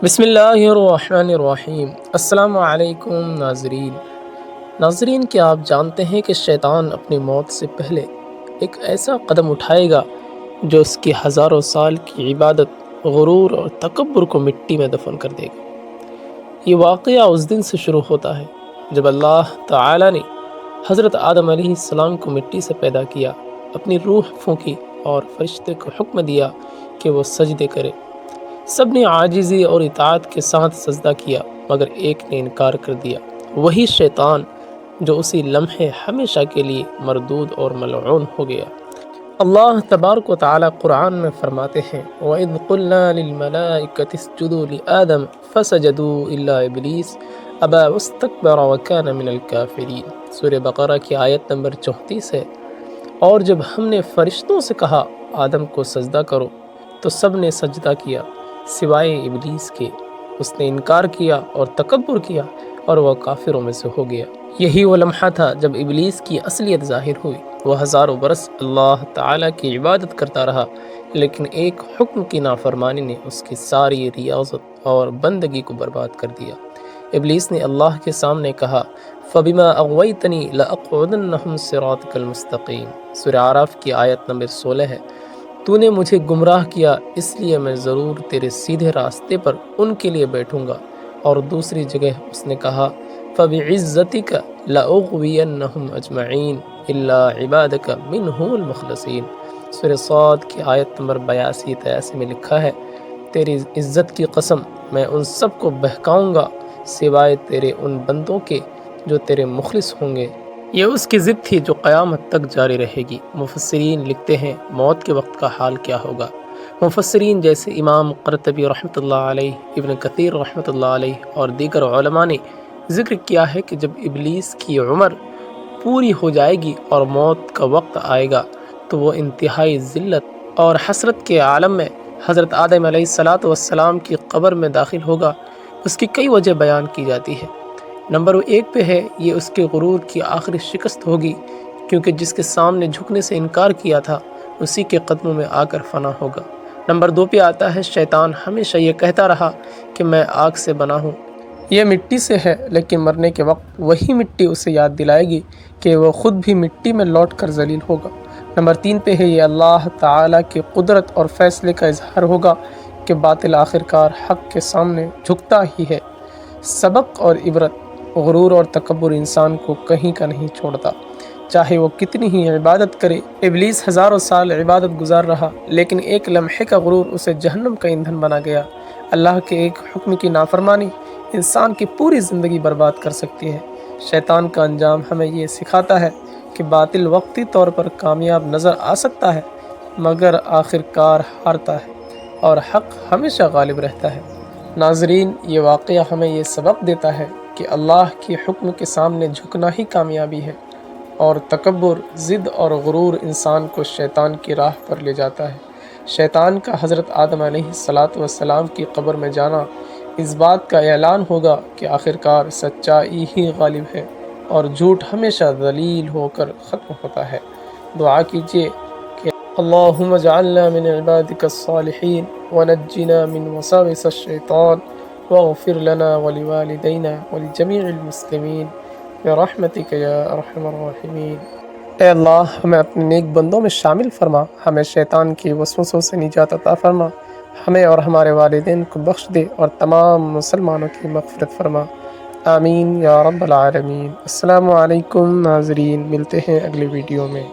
بسم اللہ الرحمن الرحیم۔ السلام علیکم ناظرین، کیا آپ جانتے ہیں کہ شیطان اپنی موت سے پہلے ایک ایسا قدم اٹھائے گا جو اس کی ہزاروں سال کی عبادت، غرور اور تکبر کو مٹی میں دفن کر دے گا۔ یہ واقعہ اس دن سے شروع ہوتا ہے جب اللہ تعالی نے حضرت آدم علیہ السلام کو مٹی سے پیدا کیا، اپنی روح پھونکی اور فرشتے کو حکم دیا کہ وہ سجدے کرے۔ سب نے عاجزی اور اطاعت کے ساتھ سجدہ کیا مگر ایک نے انکار کر دیا، وہی شیطان جو اسی لمحے ہمیشہ کے لیے مردود اور ملعون ہو گیا۔ اللہ تبارک و تعالی قرآن میں فرماتے ہیں وَإِذْ قُلْنَا لِلْمَلَائِكَةِ اسْجُدُوا لِآدَمَ فَسَجَدُوا إِلَّا إِبْلِيسَ أَبَى وَاسْتَكْبَرَ وَكَانَ مِنَ الْكَافِرِينَ۔ سورہ بقرہ کی آیت نمبر 34 ہے۔ اور جب ہم نے فرشتوں سے کہا آدم کو سجدہ کرو تو سب نے سجدہ کیا سوائے ابلیس کے، اس نے انکار کیا اور تکبر کیا اور وہ کافروں میں سے ہو گیا۔ یہی وہ لمحہ تھا جب ابلیس کی اصلیت ظاہر ہوئی۔ وہ ہزاروں برس اللہ تعالیٰ کی عبادت کرتا رہا، لیکن ایک حکم کی نافرمانی نے اس کی ساری ریاضت اور بندگی کو برباد کر دیا۔ ابلیس نے اللہ کے سامنے کہا فَبِمَا أَغْوَيْتَنِي لَأَقْعُدَنَّ صِرَاطِكَ الْمُسْتَقِيمَ۔ سورہ اعراف کی آیت نمبر 16 ہے۔ تو نے مجھے گمراہ کیا، اس لیے میں ضرور تیرے سیدھے راستے پر ان کے لیے بیٹھوں گا۔ اور دوسری جگہ اس نے کہا فَبِعِزَّتِكَ لَأُغْوِيَنَّهُمْ أَجْمَعِينَ إِلَّا عِبَادَكَ مِنْهُمُ الْمُخْلَصِينَ۔ سورہ صاد کی آیت نمبر 82-83 میں لکھا ہے تیری عزت کی قسم میں ان سب کو بہکاؤں گا سوائے تیرے ان بندوں کے جو تیرے مخلص ہوں گے۔ یہ اس کی ضد تھی جو قیامت تک جاری رہے گی۔ مفسرین لکھتے ہیں موت کے وقت کا حال کیا ہوگا۔ مفسرین جیسے امام قرطبی رحمۃ اللہ علیہ، ابن کثیر رحمۃ اللہ علیہ اور دیگر علماء نے ذکر کیا ہے کہ جب ابلیس کی عمر پوری ہو جائے گی اور موت کا وقت آئے گا تو وہ انتہائی ذلت اور حسرت کے عالم میں حضرت آدم علیہ السلام کی قبر میں داخل ہوگا۔ اس کی کئی وجہ بیان کی جاتی ہے۔ نمبر 1 پہ ہے یہ اس کے غرور کی آخری شکست ہوگی، کیونکہ جس کے سامنے جھکنے سے انکار کیا تھا اسی کے قدموں میں آ کر فنا ہوگا۔ نمبر 2 پہ آتا ہے شیطان ہمیشہ یہ کہتا رہا کہ میں آگ سے بنا ہوں، یہ مٹی سے ہے، لیکن مرنے کے وقت وہی مٹی اسے یاد دلائے گی کہ وہ خود بھی مٹی میں لوٹ کر ذلیل ہوگا۔ نمبر 3 پہ ہے یہ اللہ تعالیٰ کی قدرت اور فیصلے کا اظہار ہوگا کہ باطل آخرکار حق کے سامنے جھکتا ہی ہے۔ سبق اور عبرت، غرور اور تکبر انسان کو کہیں کا نہیں چھوڑتا، چاہے وہ کتنی ہی عبادت کرے۔ ابلیس ہزاروں سال عبادت گزار رہا، لیکن ایک لمحے کا غرور اسے جہنم کا ایندھن بنا گیا۔ اللہ کے ایک حکم کی نافرمانی انسان کی پوری زندگی برباد کر سکتی ہے۔ شیطان کا انجام ہمیں یہ سکھاتا ہے کہ باطل وقتی طور پر کامیاب نظر آ سکتا ہے، مگر آخر کار ہارتا ہے اور حق ہمیشہ غالب رہتا ہے۔ ناظرین، یہ واقعہ ہمیں یہ سبق دیتا ہے کہ اللہ کے حکم کے سامنے جھکنا ہی کامیابی ہے، اور تکبر، ضد اور غرور انسان کو شیطان کی راہ پر لے جاتا ہے۔ شیطان کا حضرت آدم علیہ السلام کی قبر میں جانا اس بات کا اعلان ہوگا کہ آخرکار سچائی ہی غالب ہے اور جھوٹ ہمیشہ ذلیل ہو کر ختم ہوتا ہے۔ دعا کیجیے کہ اللہم اجعلنا من عبادک الصالحین ونجنا من وساوس الشیطان واغفر لنا ولوالدینا ولجمیع المسلمین برحمتک یا ارحم الراحمین۔ اے اللہ، ہمیں اپنے نیک بندوں میں شامل فرما، ہمیں شیطان کی وسوسوں سے نجات عطا فرما، ہمیں اور ہمارے والدین کو بخش دے اور تمام مسلمانوں کی مغفرت فرما، آمین یا رب العالمین۔ السلام علیکم ناظرین، ملتے ہیں اگلی ویڈیو میں۔